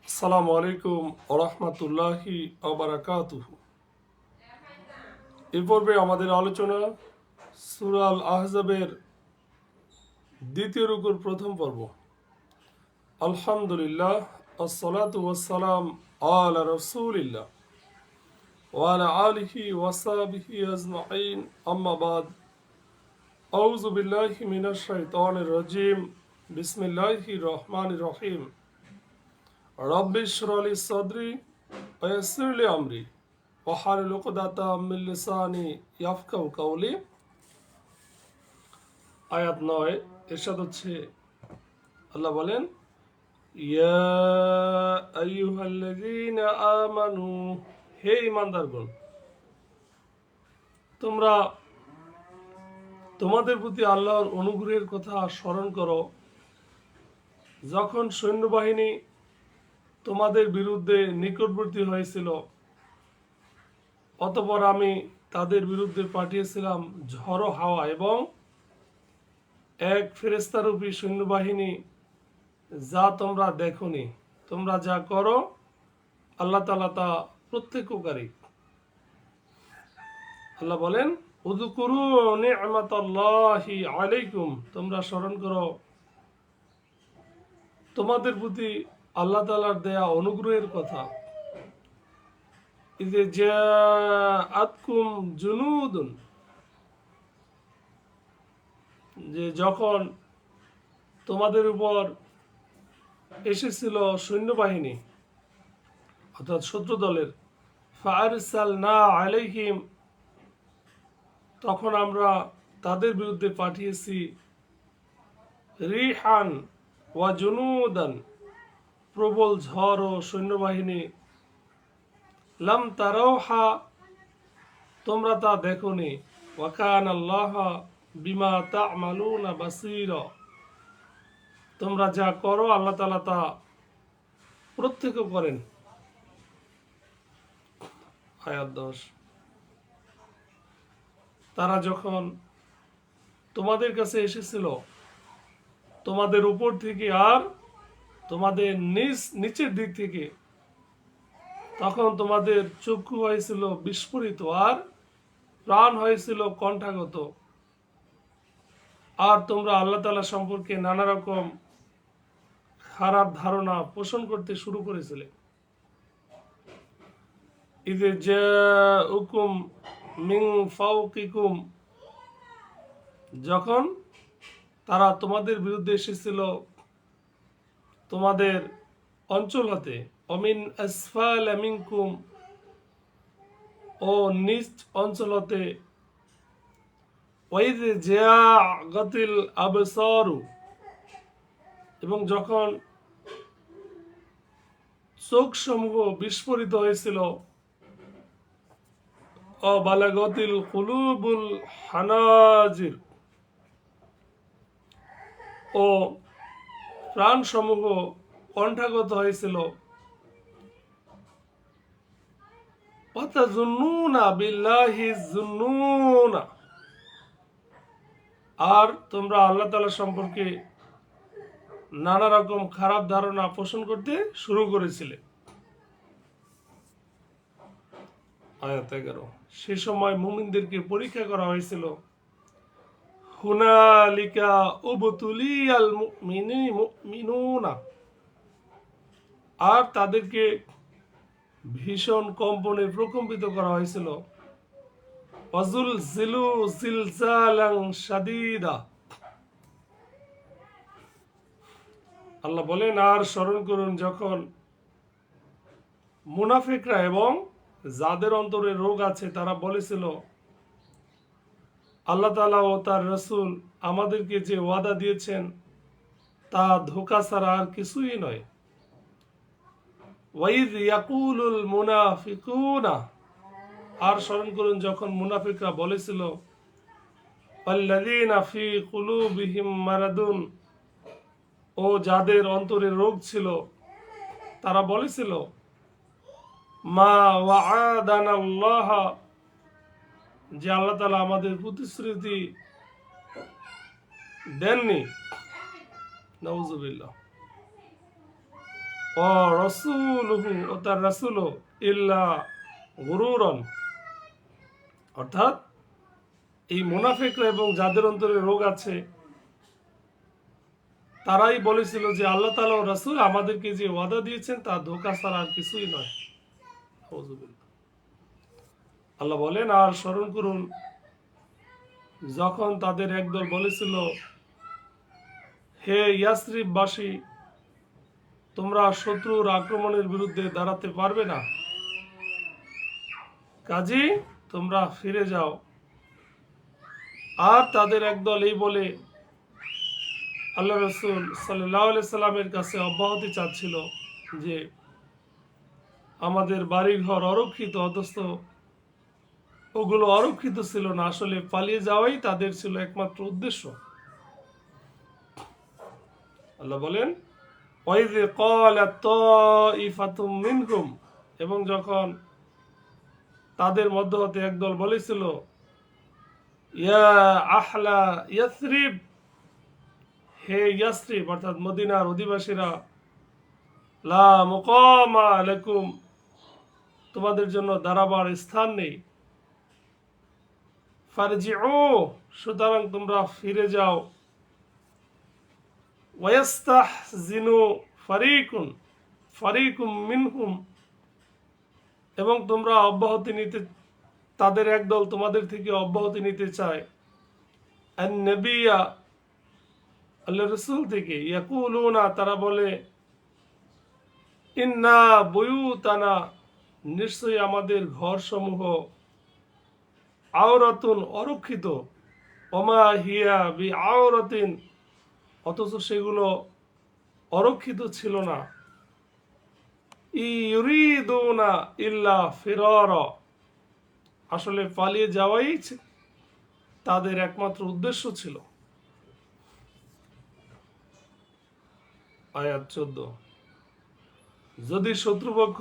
আসসালামু আলাইকুম ওরহমতুল্লাহি ওবারাকাতুহু। এ পর্বে আমাদের আলোচনা সূরা আল আহজাবের দ্বিতীয় রুকুর প্রথম পর্ব। আলহামদুলিল্লাহ আসসালাতু ওয়াসসালাম আলা রাসূলিল্লাহ ওয়া আলা আলিহি ওয়া সাহবিহি আজমাইন, আম্মা বাদ। আউযু বিল্লাহি মিনাশ শাইতানির রাজিম। বিসমিল্লাহির রহমানির রহিম। রব্বি ইশরাহ লি সাদরি ওয়া ইয়াসসির লি আমরি ওয়াহলুল উকদাতাম মিন লিসানি ইয়াফকাহু কাওলি। আয়াত 9 ইরশাদ হচ্ছে, আল্লাহ বলেন, ইয়া আইয়ুহাল্লাযীনা আমানু, হে ঈমানদারগণ, তোমরা তোমাদের প্রতি আল্লাহর অনুগ্রহের কথা স্মরণ করো যখন সৈন্যবাহিনী তোমাদের বিরুদ্ধে নিকটবর্তী হয়েছিল। অতঃপর আমি তাদের বিরুদ্ধে পাঠিয়েছিলাম ঝড়ো হাওয়া এবং এক ফেরেশতারূপী সৈন্যবাহিনী, যা তোমরা দেখোনি। তোমরা যা করো আল্লাহ তাআলা তা প্রত্যক্ষকারী। আল্লাহ বলেন, উযকুরু নি'মাতাল্লাহি আলাইকুম, তোমরা স্মরণ করো তোমাদের প্রতি আল্লাহ তাআলার দেয়া অনুগ্রহের কথা। ইযে জাআতকুম জুনুদুন, যে যখন তোমাদের উপর এসেছিল সৈন্যবাহিনী, অর্থাৎ শত্রু দলের, ফাআরসালনা আলাইহিম, তখন আমরা তাদের বিরুদ্ধে পাঠিয়েছি রিহান ওয়া জুনুদান, প্রবল ঝড় ও সৈন্যবাহিনী, লাম তারাওহা, তোমরা তা দেখোনি, ওয়া কানা আল্লাহু বিমা তা'মালুনা বাসীরা, তোমরা যা করো আল্লাহ তাআলা তা প্রত্যক্ষ করেন। আয়াত 10। তারা যখন তোমাদের কাছে এসেছিল তোমাদের উপর থেকে আর তোমাদের নিচের দিক থেকে, তখন তোমাদের চক্ষু হয়েছিল বিস্ফোরিত আর প্রাণ হয়েছিল কণ্ঠাগত, আর তোমরা আল্লাহ তাআলা সম্পর্কে নানা রকম খারাপ ধারণা পোষণ করতে শুরু করেছিলে। ইযে জাউকুম মিন ফাওকিকুম, যখন তারা তোমাদের বিরুদ্ধে এসেছিল তোমাদের অঞ্চল হতে, অমিন আসফালা মিনকুম, ও নিচ অঞ্চল হতে, ওয়াইয জাআগাতিল আবসারু, এবং যখন চোখ সমূহ বিস্ফোরিত হয়েছিল, অবালাগতিল কুলুবুল হানাজির, ও প্রাণ সমূহ কণ্ঠাগত হয়েছিল, ওয়াতাযুন্নুনা বিল্লাহি যুন্নুনা, আর তোমরা আল্লাহ তাআলা সম্পর্কে নানা রকম খারাপ ধারণা পোষণ করতে শুরু করেছিলে। আয়াত 11। সে সময় মুমিনদেরকে পরীক্ষা করা হয়েছিল। হুনালিকা উবতুলিয়াল মুমিনুনা, আর তাদেরকে ভীষণ কম্পনে প্রকম্পিত করা হয়েছিল। ওয়াজুলজিলু জিলজালান শাদীদা, আল্লাহ বলেন, আর স্মরণ করুন যখন মুনাফিকরা এবং যাদের অন্তরে রোগ আছে তারা বলেছিল, আল্লাহ তাআলা ও তার রাসূল আমাদেরকে যে ওয়াদা দিয়েছেন তা ধোঁকা ছাড়া আর কিছুই নয়। ওয়াইয ইয়াকুলুল মুনাফিকুনা, আর স্মরণ করুন যখন মুনাফিকরা বলেছিল, আল্লাযীনা ফী কুলুবিহিম মারাদুন, ও যাদের অন্তরে রোগ ছিল, তারা বলেছিল, মা ওয়া'আদানাল্লাহ, যে আল্লাহ তাআলা আমাদের প্রতিশ্রুতি দেননি। নাউযুবিল্লাহ। ও রাসূলুহু ও তার রাসূলও ইল্লা গুরুরন, অর্থাৎ এই মুনাফিকরা এবং যাদের অন্তরে রোগ আছে তারাই বলেছিল যে আল্লাহ তাআলা ও রাসূল আমাদেরকে যে ওয়াদা দিয়েছেন তা ধোঁকা ছাড়া আর কিছুই নয়। আউযুবিল্লাহ। আল্লাহ বলেন, আর স্মরণ করুন যখন তাদের একদল বলেছিল, হে ইয়াসরিববাসী, তোমরা শত্রুর আক্রমণের বিরুদ্ধে দাঁড়াতে পারবে না, কাজী তোমরা ফিরে যাও। আর তাদের একদল এই বলে আল্লাহ রসুল সাল্লাল্লাহু আলাইহি সাল্লামের কাছে অব্যাহতি চাচ্ছিল যে আমাদের বাড়িঘর অরক্ষিত, অথচ ওগুলো অরক্ষিত ছিল না, আসলে পালিয়ে যাওয়াই তাদের ছিল একমাত্র উদ্দেশ্য। আল্লাহ বলেন, ওয়াইয ক্বালাত তাইফাতুম মিনহুম, এবং যখন তাদের মধ্য হতে একদল বলেছিল, ইয়া আহলা ইয়াসরিব, হে ইয়াসরিব অর্থাৎ মদিনার অধিবাসীরা, লা মুকামা লাকুম, তোমাদের জন্য দাঁড়াবার স্থান নেই, ফারজিউ, সুতরাং তোমরা ফিরে যাও, ওয়াস্তাহজিনু ফারিকুম মিনহুম, এবং তোমরা অব্যাহতি নিতে, তাদের একদল তোমাদের থেকে অব্যাহতি নিতে চায়, আন নবিয়া, আল্লাহ রসুল থেকে, ইয়াকুলুনা, তারা বলে, ইন্না বুয়ুতানা, নিশ্চয়ই আমাদের ঘরসমূহ, আওরাতুন, অরক্ষিত, ওমা হিয়া বি আওরাতিন, অথচ সেগুলো অরক্ষিত ছিল না, ইউরিদুনা ইল্লা ফিরারা, আসলে পালিয়ে যাওয়াই তাদের একমাত্র উদ্দেশ্য ছিল। আয়াত 14। যদি শত্রুপক্ষ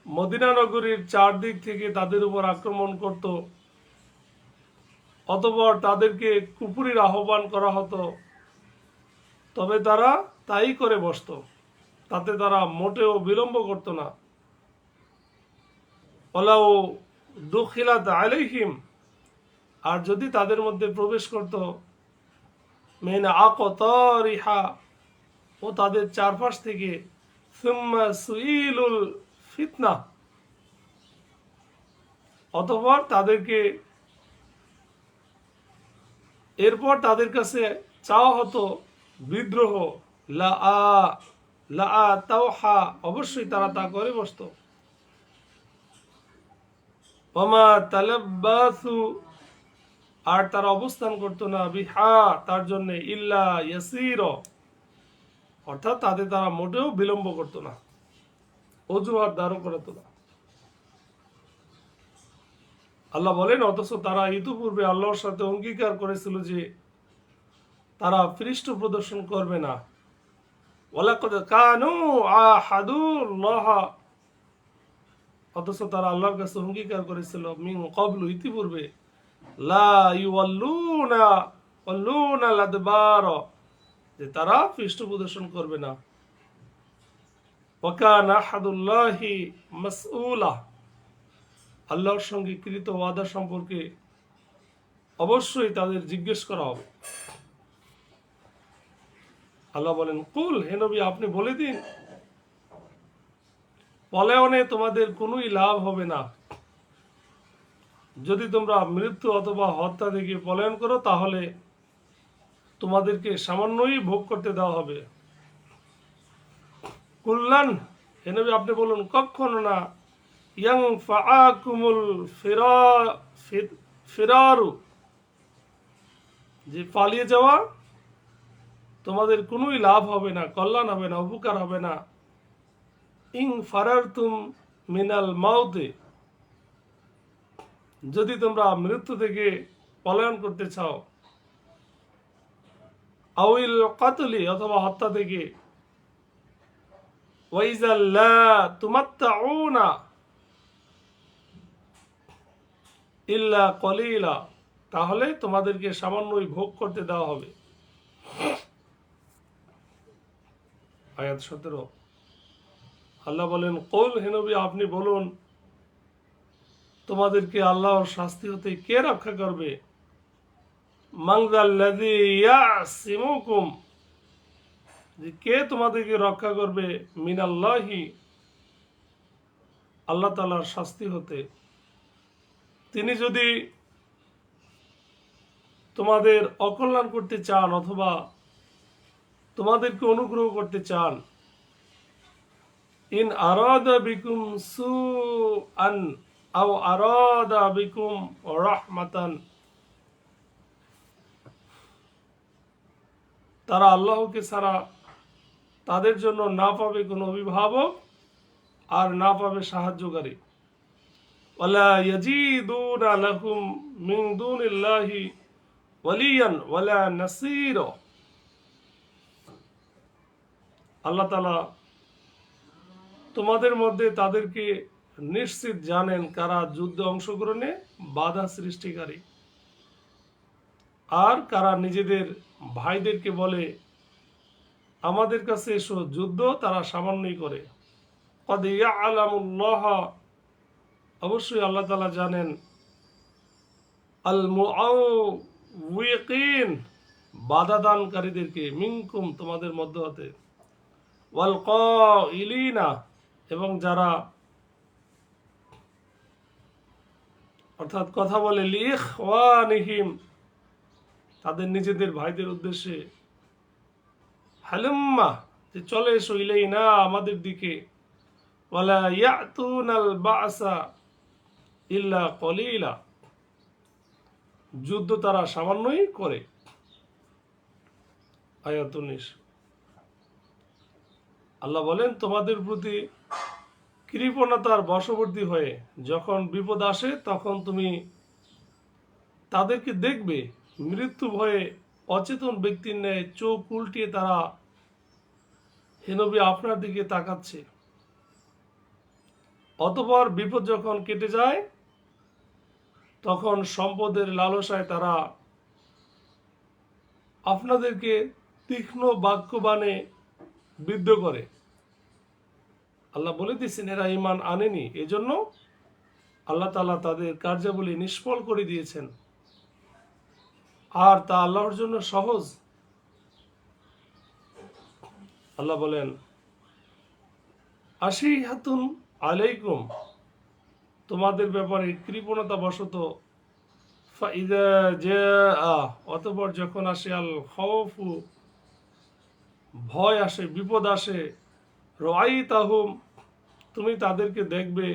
মদিনা নগরীর চারদিক থেকে তাদের উপর আক্রমণ করত, অতঃপর তাদেরকে কুফরির আহ্বান করা হতো, তবে তারা তাই করে বসত, তাতে তারা মোটেও বিলম্ব করত না। ওয়ালাউ দুখিলাত আলাইহিম, আর যদি তাদের মধ্যে প্রবেশ করত, মিন আকতারিহা, ও তাদের চারপাশ থেকে, সুম্মা সুইলুল ফিতনা, অতঃপর তাদেরকে, এরপর তাদের কাছে চাওয়া হতো বিদ্রোহ, লা তাওহা, অবশ্যই তারা তা করে বসত, ওমা তালাব্বাসু, আর তারা অবস্থান করতো না, বিহা, তার জন্য, ইল্লা ইয়াসির, অর্থাৎ তাতে তারা মোটেও বিলম্ব করতো না, অজুহাত দাঁড় করাতো না। আল্লাহ বলেন, অথচ তারা ইতিপূর্বে আল্লাহর সাথে অঙ্গীকার করেছিল যে তারা পৃষ্ঠ প্রদর্শন করবে না। ওয়ালাকাদ কানু আহাদুল্লাহ, অথচ তারা আল্লাহর কাছে অঙ্গীকার করেছিল, মিন ক্বাবলু, ইতিপূর্বে, লা ইউওয়াল্লুনা আল-আদবার, যে তারা পৃষ্ঠ প্রদর্শন করবে না। ওয়া কানা আহাদুল্লাহি মাসউলা, আল্লাহর সঙ্গে কৃত ওয়াদা সম্পর্কে অবশ্যই তাদের জিজ্ঞেস করা হবে। আল্লাহ বলেন, কুল, হে নবী আপনি বলে দিন, পলায়নে তোমাদের কোনোই লাভ হবে না। যদি তোমরা মৃত্যু অথবা হত্যা থেকে পলায়ন করো, তাহলে তোমাদেরকে সামান্যই ভোগ করতে দেওয়া হবে। কুল্লান, হে নবী আপনি বলুন, কখনো না, ইয়ানফাআকুমুল ফিরারু, যে পালিয়ে যাওয়া তোমাদের কোনোই লাভ হবে না, কল্যাণ হবে না, উপকার হবে না। ইন ফারারতুম মিনাল মাউতে, যদি তোমরা মৃত্যু থেকে পলায়ন করতে চাও, আউইল কাতলি, অথবা হত্যা থেকে, ওয়াইজাল লা তুমাত্তাউনা ইল্লা কলিলা, তাহলে তোমাদেরকে সামান্যই ভোগ করতে দেওয়া হবে। আয়াত 17। আল্লাহ বলেন, কুল হে নবী আপনি বলুন, তোমাদেরকে আল্লাহর শাস্তি হতে কে রক্ষা করবে? মান যাল্লাযী ইয়াসিমুকুম, যে কে তোমাদেরকে রক্ষা করবে মিনাল্লাহি, আল্লাহ তাআলার শাস্তি হতে। তিনি যদি তোমাদের অকল্যাণ করতে চান অথবা তোমাদেরকে অনুগ্রহ করতে চান, ইন আরাদা বিকুম সুআন আও আরাদা বিকুম রাহমাতান, তারা আল্লাহকে ছাড়া তাদের জন্য না পাবে কোনো অভিভাবক আর না পাবে সাহায্যকারী। ওয়ালা ইয়াজিদুনা লাহুম মিন দুনিল্লাহি ওয়ালিয়ান ওয়ালা নাসীর, আল্লাহ তাআলা তোমাদের মধ্যে তাদেরকে নিশ্চিত জানেন কারা যুদ্ধে অংশগ্রহণে বাধা সৃষ্টিকারী আর কারা নিজেদের ভাইদেরকে বলে আমাদের কাছে এসো, যুদ্ধ তারা সামান্যই করে। কদ ইয়ালামুল্লাহ, অবশ্যই আল্লাহ তাআলা জানেন, আল মুআউযিকিন, বাধা দানকারীদেরকে, মিনকুম তোমাদের মধ্য হতে, ওয়াল কাইলিনা, এবং যারা অর্থাৎ কথা বলে লিইখওয়ানিহিম, তাদের নিজেদের ভাইদের উদ্দেশ্যে, হালুম্মা, যে চলে এসো, ইলাইনা, আমাদের দিকে, ওয়ালা ইয়াতুনাল বাসা ইল্লা কলিলা, যুদ্ধ তারা সামান্যই করে। আয়াত 19। আল্লাহ বলেন, তোমাদের প্রতি কৃপণতার বশবর্তী হয়ে যখন বিপদ আসে তখন তুমি তাদেরকে দেখবে মৃত্যু ভয়ে অচেতন ব্যক্তির ন্যায় চোখ উল্টিয়ে তারা হে নবী আপনার দিকে তাকাচ্ছে। অতঃপর বিপদ যখন কেটে যায় তখন সম্পদের লালসায় তারা আপনাদেরকে তীক্ষ্ণ বাক্যবাণে বিদ্ধ করে। আল্লাহ বলে দিয়েছেন এরা ঈমান আনেনি, এজন্য আল্লাহ তাআলা তাদের কার্যাবলী নিষ্ফল করে দিয়েছেন, আর তা আল্লাহর জন্য সহজ। আল্লাহ বলেন, আশিহাতুন আলাইকুম, তোমাদের ব্যাপারে কৃপণতা বশত, ফাইদা জাআ, অতঃপর যখন আসে, আল খাউফু, ভয় আসে, বিপদ আসে, রাআইতাহুম, তুমি তাদেরকে দেখবে,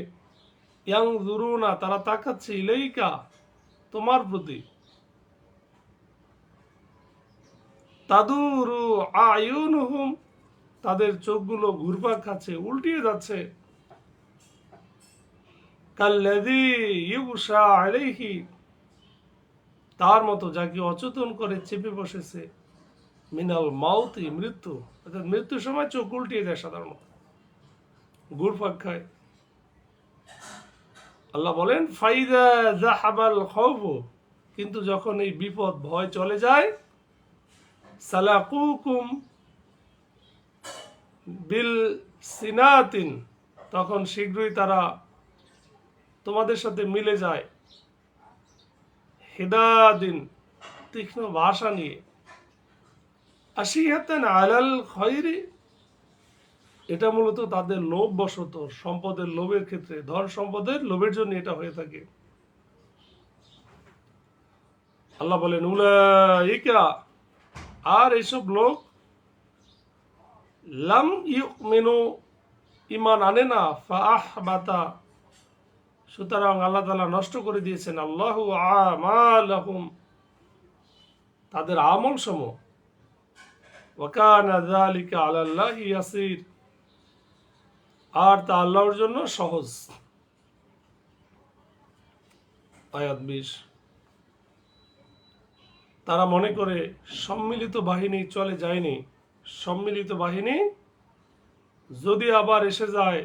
ইয়ানজুরুনা, তারা তাকাচ্ছে, ইলাইকা, তোমার প্রতি, তাদুরু আয়ুনুহুম, তাদের চোখগুলো ঘুরপাক খাচ্ছে, উল্টিয়ে যাচ্ছে, কাল্লাযী ইউশা আলাইহি, তার মতো যাকে অচেতন করে চেপে বসেছে, মিনাল মাউতি, মৃত্যু, অর্থাৎ মৃত্যুর সময় চোখ উল্টিয়ে যায়, সাধারণত ঘুরপাক খায়। আল্লাহ বলেন, ফাইদা যাহাবাল খাউফু, কিন্তু যখন এই বিপদ ভয় চলে যায়, সালাকুকুম বিল সিনাতিন, তখন শীঘ্রই তারা তোমাদের সাথে মিলে যায়, হিদাদিন, তীক্ষ্ণ ভাষা নিয়ে, আশিয়াতান আলাল খায়রি, এটা মূলত তাদের লোভ বশত, সম্পদের লোভের ক্ষেত্রে, ধন সম্পদের লোভের জন্য এটা হয়ে থাকে। আল্লাহ বলেন, উলাইকা, আর এইসব লোক, লাম ইউমিনু, ঈমান আনে না, ফাআহবাতা, সুতরাং আল্লাহ তাআলা নষ্ট করে দিয়েছেন, আল্লাহু আমালাহুম, তাদের আমল সমূহ, ওয়া কানা যালিকা আলাল্লাহি ইয়াসির, আর তা আল্লাহর জন্য সহজ। আয়াত 20। তারা মনে করে সম্মিলিত বাহিনী চলে যায়নি, সম্মিলিত বাহিনী যদি আবার এসে যায়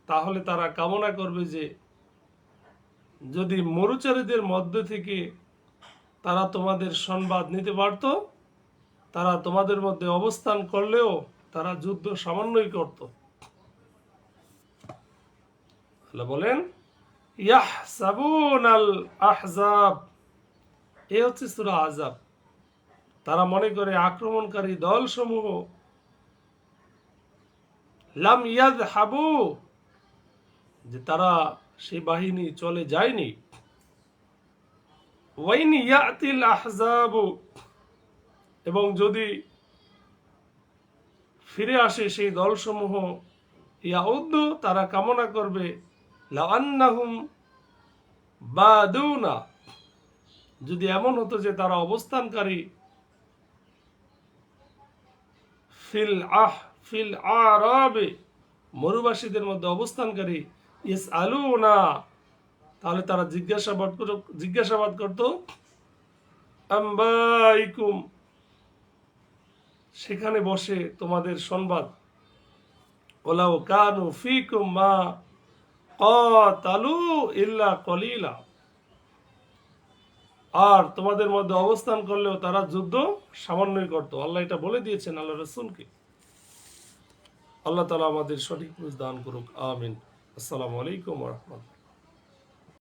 তাহলে তারা কামনা করবে যে যদি মরুচারীদের মধ্যে থেকে তারা তোমাদের সংবাদ নিতে পারত, তারা তোমাদের মধ্যে অবস্থান করলেও তারা যুদ্ধ সামান্যই করত। আল্লাহ বলেন ইয়াহসাবুনাল আহজাব, এ হচ্ছে সূরা আহজাব। তারা মনে করে আক্রমণকারী দলসমূহ লাম ইয়াযহাবু, যে তারা সেই বাহিনী চলে যায়নি। ওয়াইন ইয়াতিল আহজাবু, এবং যদি ফিরে আসে সেই দলসমূহ, ইয়াউদ্দু, তারা কামনা করবে লাআন্নাহুম বাদুনা, যদি এমন হতো যে তারা অবস্থানকারী ফিল আরাবে, মরুবাসীদের মধ্যে অবস্থানকারী, ইয়াসআলুনা, তাহলে তারা জিজ্ঞাসাবাদ করত আম্বাইকুম, সেখানে বসে তোমাদের সংবাদ, ওলাউ কানু ফিকুম মা ক্বাতালু ইল্লা কলিলা, আর তোমাদের মধ্যে অবস্থান করলেও তারা যুদ্ধ সামান্যই করত। আল্লাহ এটা বলে দিয়েছেন আল্লাহ রাসূলকে। আল্লাহ তাআলা আমাদের সঠিক বুঝ দান করুক, আমিন। আসসালামু আলাইকুম ওয়া রাহমাতুল্লাহ।